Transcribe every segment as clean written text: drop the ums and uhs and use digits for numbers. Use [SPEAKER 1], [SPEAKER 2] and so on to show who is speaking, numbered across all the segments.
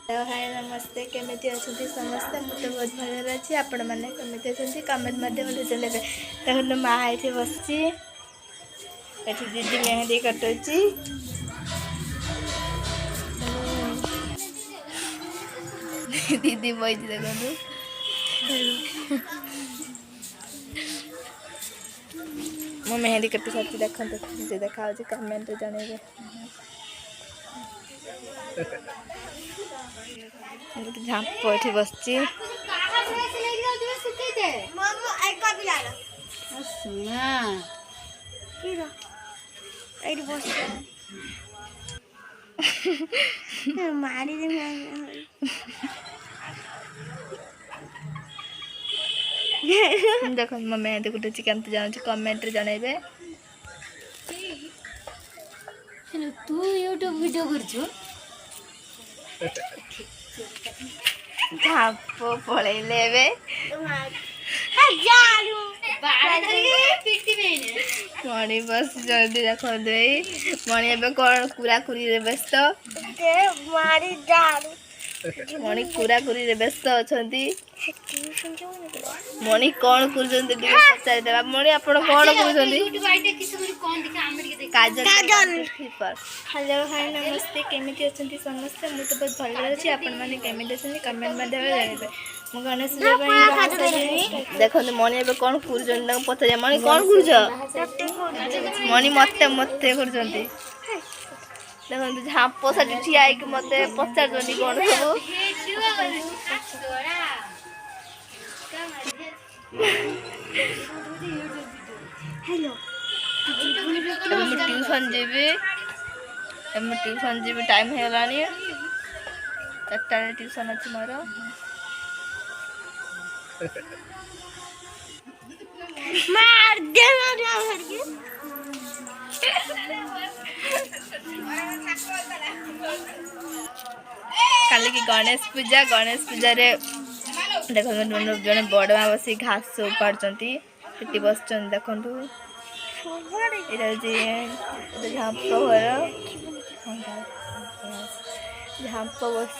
[SPEAKER 1] हाय नमस्ते केमिति अच्छे समस्ते मुझे बहुत भल अच्छी आपण मैंने केमिति अच्छे कमेंट मध्यम चले देखो माँ ये बस दीदी मेहंदी कटुची दीदी बही देखो मो मेहंदी कटि सारी देखते देखा कमेंट जनइबे झाप ये बस देख मो मेहंदी कुटुची केमती जान कमेंट जनइबे
[SPEAKER 2] तू यूट्यूब वीडियो कर
[SPEAKER 1] झाप पलैले मणि बस जल्दी देखो मणि ए कौन कुरा कुरी व्यस्त मणि कुरा कुरी व्यस्त अच्छा मणि कौन कर मणि आप कौन कर हेलो हाय नमस्ते केमिति अच्छे समस्ते मुझे बहुत भल अच्छी आपण मैंने केमिति अच्छे कमेंट मध्यम जानवे मु गणेश पूजा देखो मणि ए कौन कर पचारे मणि कौन कर मणि मत मत कर देखो झाप साथी ठिया मत पचार कौन सब हेलो ट्यूशन जीवी टाइम है 4टा ट्यूशन अच्छी मोर काली की गणेश पूजा रे देखो जड़े बड़ माँ बस घास उपाड़ी बस देखु झाप घर झाप बस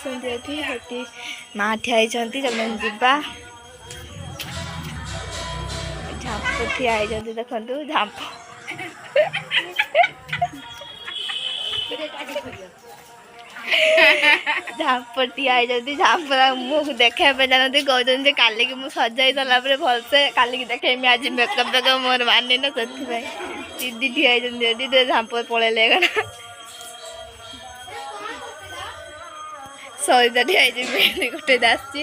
[SPEAKER 1] माँ ठियाई जावा झाप ठिया देखु झाप झाप ठिया झाप मुझे देखा जानते कहते काली की मुझे सजाई सारा भलसे काली की देखेमी आज मेकअप वेकअप मोर मानी ना से दीदी ठिया झाप पलैले सरिता ठिया गोटे आसी